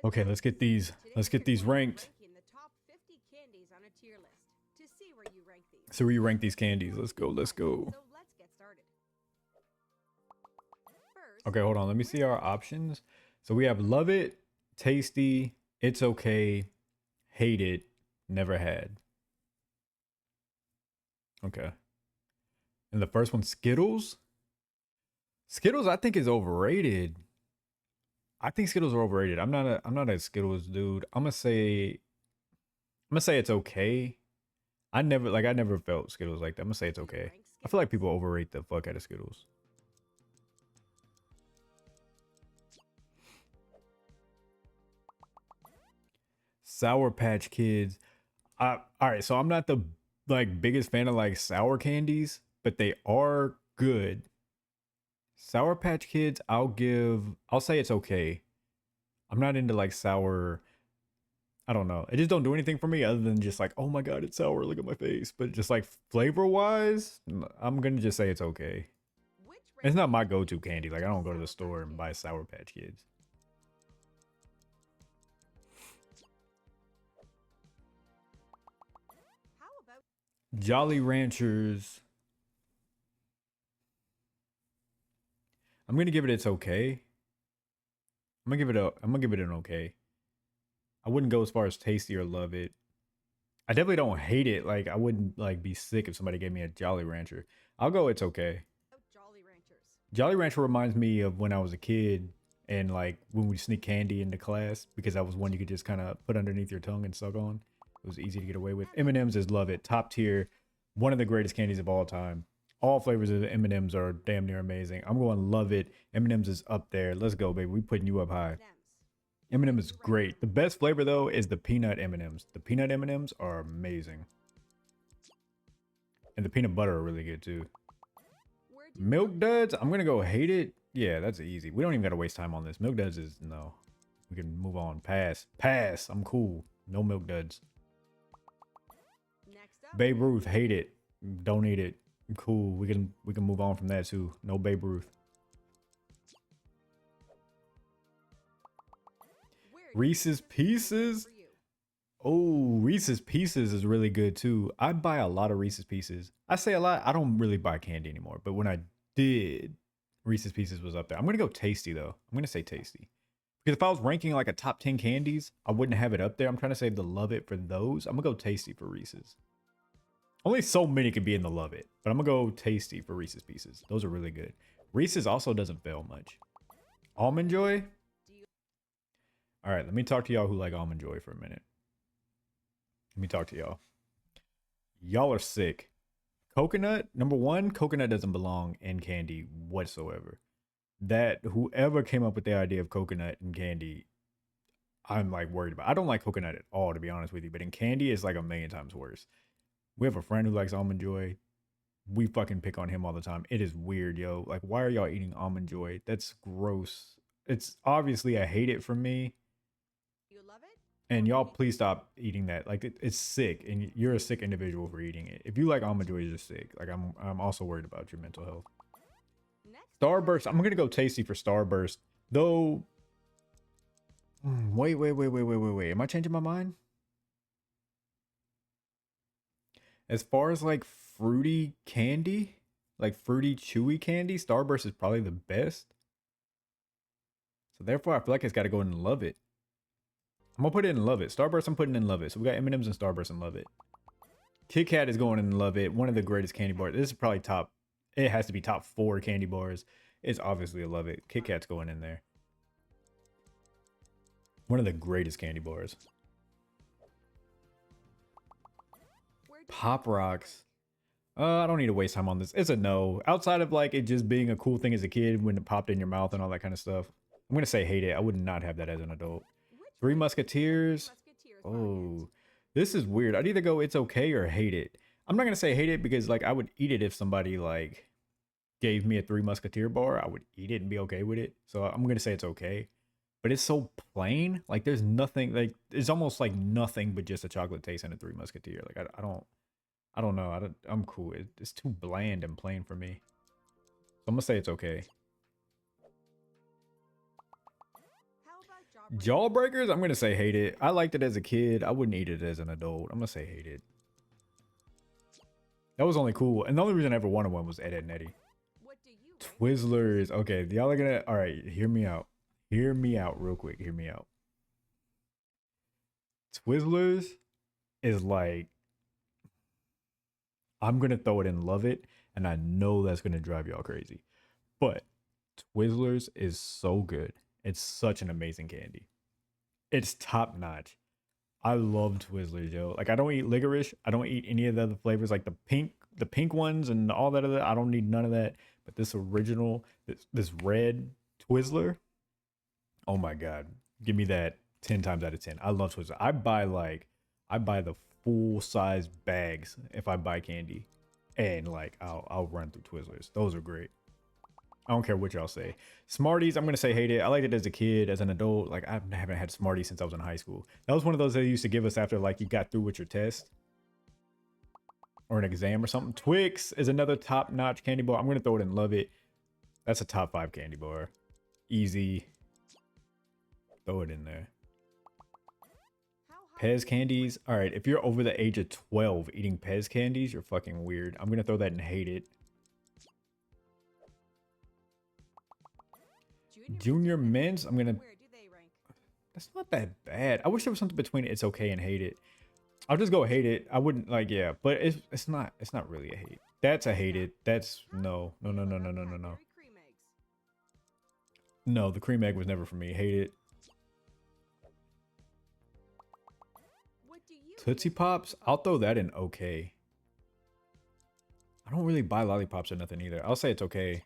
Okay, let's get these ranked. So where you rank these candies. Let's go, let's go. Okay, hold on. Let me see our options. So we have love it, tasty, it's okay, hate it, never had. Okay. And the first one, Skittles. Skittles, I think is overrated. I think Skittles are overrated. I'm not a Skittles dude. I'm gonna say it's okay. I never felt Skittles like that. I'm gonna say it's okay. I feel like people overrate the fuck out of Skittles. Sour Patch Kids. All right, so I'm not the like biggest fan of like sour candies, but they are good. Sour Patch Kids, I'll say it's okay. I'm not into like sour. I don't know. It just don't do anything for me other than just like, oh my god, it's sour. Look at my face. But just like flavor wise, I'm gonna just say it's okay. It's not my go-to candy. Like I don't go to the store and buy Sour Patch Kids. Jolly Ranchers. I'm gonna give it its okay. I'm gonna give it an okay. I wouldn't go as far as tasty or love it. I definitely don't hate it. Like I wouldn't like be sick if somebody gave me a Jolly Rancher. I'll go it's okay. Jolly Rancher reminds me of when I was a kid and like when we sneak candy into class because that was one you could just kind of put underneath your tongue and suck on. It was easy to get away with. M&M's is love it. Top tier. One of the greatest candies of all time. All flavors of M&M's are damn near amazing. I'm going love it. M&M's is up there. Let's go, baby. We putting you up high. M&M is great. The best flavor though is the peanut M&Ms. The peanut M&Ms are amazing. And the peanut butter are really good too. Milk Duds, I'm gonna go hate it. Yeah, that's easy. We don't even gotta waste time on this. Milk Duds is no. We can move on. Pass. Pass. I'm cool. No Milk Duds. Babe Ruth, hate it. Don't eat it. Cool. We can move on from that too. No Babe Ruth. Reese's Pieces. Oh, Reese's Pieces is really good too. I buy a lot of Reese's Pieces. I say a lot. I don't really buy candy anymore, but when I did, Reese's Pieces was up there. I'm gonna go tasty though. I'm gonna say tasty because if I was ranking like a top 10 candies, I wouldn't have it up there. I'm trying to save the love it for those. I'm gonna go tasty for Reese's. Only so many could be in the love it, but I'm gonna go tasty for Reese's Pieces. Those are really good. Reese's also doesn't fail much. Almond Joy. All right, let me talk to y'all who like Almond Joy for a minute. Let me talk to y'all. Y'all are sick. Coconut, number one, coconut doesn't belong in candy whatsoever. That whoever came up with the idea of coconut and candy, I'm like worried about. I don't like coconut at all, to be honest with you, but in candy, it's like a million times worse. We have a friend who likes almond joy. We fucking pick on him all the time. It is weird, yo. Like, why are y'all eating almond joy? That's gross. It's obviously a hate it from me. And y'all please stop eating that. Like it's sick, and you're a sick individual for eating it. If you like almond joy, you're sick. Like I'm also worried about your mental health. Starburst. I'm gonna go tasty for Starburst, though. Wait. Am I changing my mind? As far as like fruity candy, like fruity chewy candy, Starburst is probably the best. So therefore, I feel like it's got to go in and love it. I'm gonna put it in love it. Starburst, I'm putting in love it. So we got M&M's and Starburst and love it. Kit Kat is going in love it. One of the greatest candy bars. This is probably top. It has to be top 4 candy bars. It's obviously a love it. Kit Kat's going in there. One of the greatest candy bars. Pop Rocks. I don't need to waste time on this. It's a no. Outside of like it just being a cool thing as a kid when it popped in your mouth and all that kind of stuff. I'm gonna say hate it. I would not have that as an adult. Three Musketeers. Oh, this is weird. I'd either go it's okay or hate it. I'm not gonna say hate it because like I would eat it if somebody like gave me a Three Musketeer bar. I would eat it and be okay with it. So I'm gonna say it's okay. But it's so plain. Like there's nothing like it's almost like nothing but just a chocolate taste and a Three Musketeer. Like I don't know. I'm cool. It's too bland and plain for me. So I'm gonna say it's okay. Jawbreakers, I'm gonna say hate it. I liked it as a kid. I wouldn't eat it as an adult. I'm gonna say hate it. That was only cool. And the only reason I ever wanted one was Ed, Edd n Eddy. Twizzlers. Okay, y'all are gonna... All right, hear me out. Hear me out real quick. Hear me out. Twizzlers is like... I'm gonna throw it in love it, and I know that's gonna drive y'all crazy. But Twizzlers is so good. It's such an amazing candy. It's top notch. I love Twizzlers, yo. Like I don't eat licorice. I don't eat any of the other flavors, like the pink ones and all that other. I don't need none of that. But this original, this red Twizzler, oh my god, give me that 10 times out of 10. I love Twizzlers. I buy the full size bags if I buy candy, and like I'll run through Twizzlers. Those are great. I don't care what y'all say. Smarties, I'm gonna say hate it. I liked it as a kid, as an adult. Like I haven't had Smarties since I was in high school. That was one of those they used to give us after like you got through with your test or an exam or something. Twix is another top-notch candy bar. I'm gonna throw it in love it. That's a top 5 candy bar. Easy. Throw it in there. Pez candies. All right, if you're over the age of 12 eating Pez candies, you're fucking weird. I'm gonna throw that in hate it. Junior mints, I'm gonna... That's not that bad. I wish there was something between it's okay and hate it. I'll just go hate it. I wouldn't like, yeah, but it's not really a hate. That's a hate it. That's no. No, the cream egg was never for me. Hate it. Tootsie Pops, I'll throw that in okay. I don't really buy lollipops or nothing either. I'll say it's okay.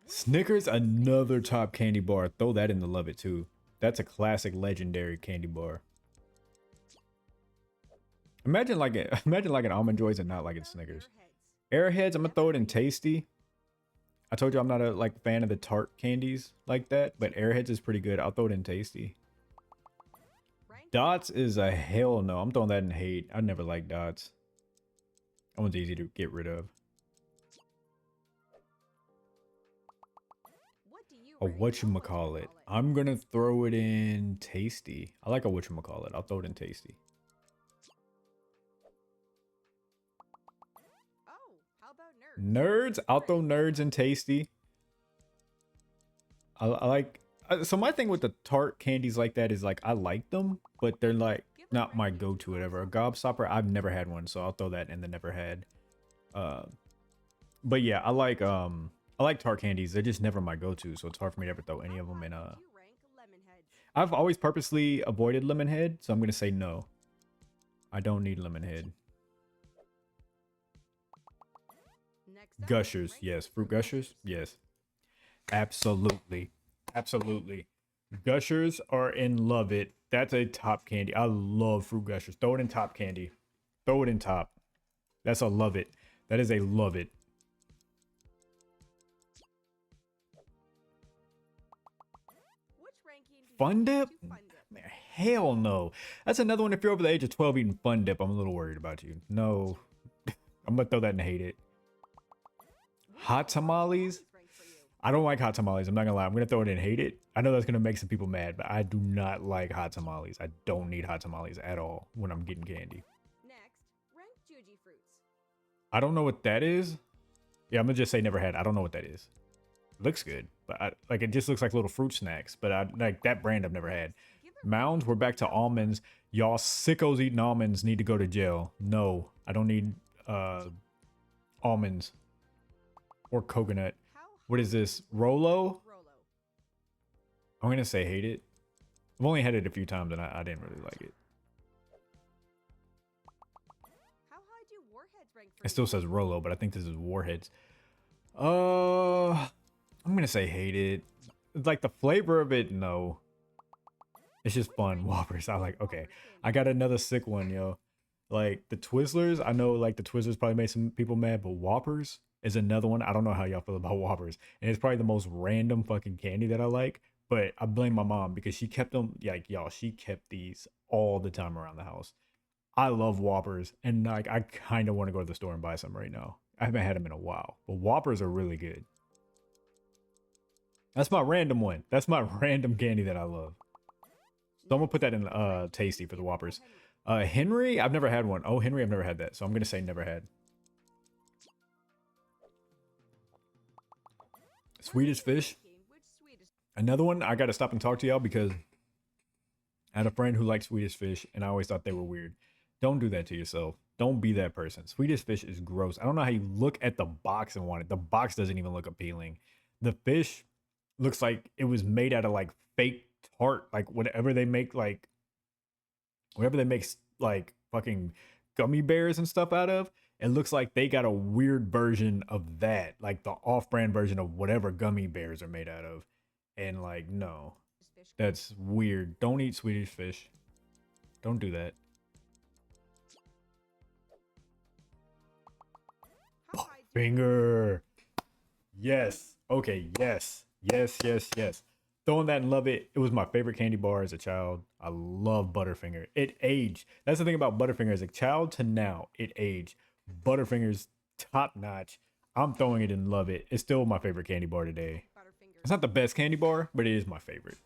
Snickers, another top candy bar. Throw that in the love it too. That's a classic legendary candy bar. Imagine like an Almond Joys and not like it's Snickers. Airheads, I'm gonna throw it in tasty. I told you I'm not a like fan of the tart candies like that, but Airheads is pretty good. I'll throw it in tasty. Dots is a hell no. I'm throwing that in hate. I never liked Dots. That one's easy to get rid of. A whatchamacallit. I'm gonna throw it in tasty. I like a whatchamacallit. I'll throw it in tasty. Nerds. I'll throw nerds in tasty. I like... So my thing with the tart candies like that is like I like them, but they're like not my go-to whatever. A gobstopper, I've never had one, so I'll throw that in the never had. But yeah, I like tart candies. They're just never my go-to, so it's hard for me to ever throw any of them in. I've always purposely avoided Lemonhead, so I'm gonna say no. I don't need Lemonhead. Gushers, yes. Fruit Gushers, yes. Absolutely. Absolutely. Gushers are in love it. That's a top candy. I love Fruit Gushers. Throw it in top candy. Throw it in top. That's a love it. That is a love it. Fun Dip? Hell no. That's another one. If you're over the age of 12 eating Fun Dip, I'm a little worried about you. No. I'm gonna throw that and hate it. Hot tamales? I don't like hot tamales. I'm not gonna lie. I'm gonna throw it in hate it. I know that's gonna make some people mad, but I do not like hot tamales. I don't need hot tamales at all when I'm getting candy. Next, rank Juji fruits. I don't know what that is. Yeah, I'm gonna just say never had. I don't know what that is. Looks good, but like it just looks like little fruit snacks. But I like that brand I've never had. Mounds, we're back to almonds. Y'all sickos eating almonds need to go to jail. No, I don't need almonds or coconut. What is this? Rolo? I'm gonna say hate it. I've only had it a few times and I didn't really like it. It still says Rolo, but I think this is Warheads. I'm gonna say hate it. It's like the flavor of it, no. It's just fun. Whoppers. I like, okay. I got another sick one, yo. Like the Twizzlers, I know like the Twizzlers probably made some people mad, but Whoppers is another one. I don't know how y'all feel about Whoppers. And it's probably the most random fucking candy that I like. But I blame my mom because she kept them, like, y'all, she kept these all the time around the house. I love Whoppers. And like, I kind of want to go to the store and buy some right now. I haven't had them in a while. But Whoppers are really good. That's my random one. That's my random candy that I love. So I'm gonna put that in tasty for the Whoppers. Henry, I've never had one. Oh, Henry, I've never had that. So I'm gonna say never had. Swedish fish. Another one, I gotta stop and talk to y'all because I had a friend who liked Swedish fish and I always thought they were weird. Don't do that to yourself. Don't be that person. Swedish fish is gross. I don't know how you look at the box and want it. The box doesn't even look appealing. The fish looks like it was made out of like fake tart, like whatever they make like fucking gummy bears and stuff out of. It looks like they got a weird version of that, like the off-brand version of whatever gummy bears are made out of. And like, no, that's weird. Don't eat Swedish fish. Don't do that. Finger. Yes. Okay. Yes. Yes. Yes. Yes. Throwing that and love it. It was my favorite candy bar as a child. I love Butterfinger. It aged. That's the thing about Butterfinger. As a child to now, it aged. Butterfinger's top notch. I'm throwing it and love it. It's still my favorite candy bar today. It's not the best candy bar, but it is my favorite.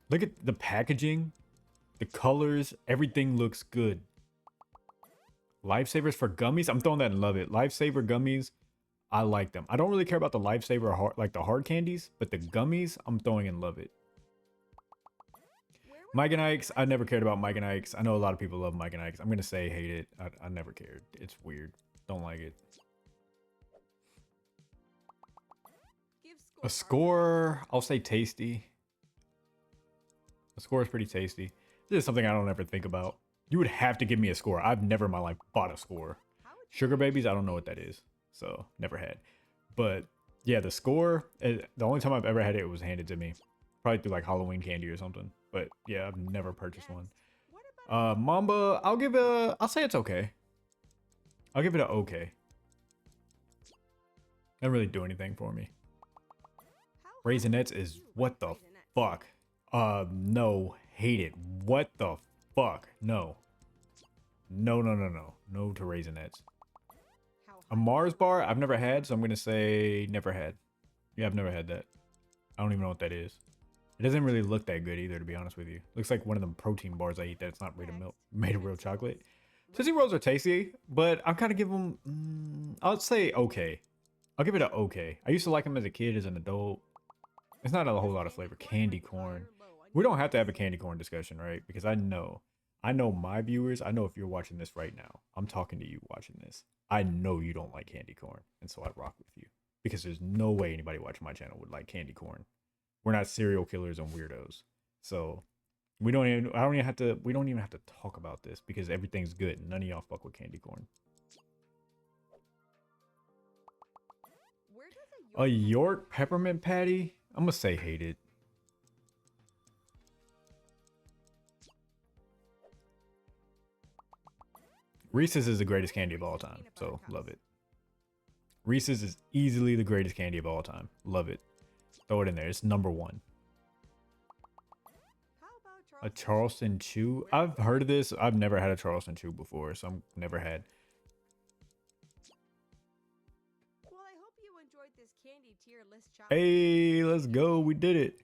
Look at the packaging, the colors, everything looks good. Lifesavers for gummies. I'm throwing that and love it. Lifesaver gummies. I like them. I don't really care about the Lifesaver hard, like the hard candies, but the gummies, I'm throwing and love it. Mike and Ike's, I never cared about Mike and Ike's. I know a lot of people love Mike and Ike's. I'm gonna say hate it. I never cared. It's weird. Don't like it. A score, I'll say tasty. A score is pretty tasty. This is something I don't ever think about. You would have to give me a score. I've never in my life bought a score. Sugar babies, I don't know what that is. So never had. But yeah, the score, the only time I've ever had it was handed to me. Probably through like Halloween candy or something. But yeah, I've never purchased one. Mamba, I'll say it's okay. I'll give it a okay. Doesn't really do anything for me. Raisinets is what the fuck? No, hate it. What the fuck? No. No, no, no, no. No to Raisinets. A Mars bar, I've never had, so I'm gonna say never had. Yeah, I've never had that. I don't even know what that is. It doesn't really look that good either, to be honest with you. Looks like one of them protein bars I eat that's not made of real chocolate. Tootsie Rolls are tasty, but I'll kind of give them, I'll say okay. I'll give it a okay. I used to like them as a kid, as an adult. It's not a whole lot of flavor. Candy corn. We don't have to have a candy corn discussion, right? Because I know my viewers. I know if you're watching this right now, I'm talking to you watching this. I know you don't like candy corn, and so I rock with you because there's no way anybody watching my channel would like candy corn. We're not serial killers and weirdos, so we don't even have to talk about this because everything's good. None of y'all fuck with candy corn. A York peppermint patty. I'm gonna say hate it. Reese's is the greatest candy of all time, so love it. Reese's is easily the greatest candy of all time. Love it. Throw it in there. It's number one. A Charleston Chew. I've heard of this. I've never had a Charleston Chew before, so I've never had. Well, I hope you enjoyed this candy tier list. Hey, let's go. We did it.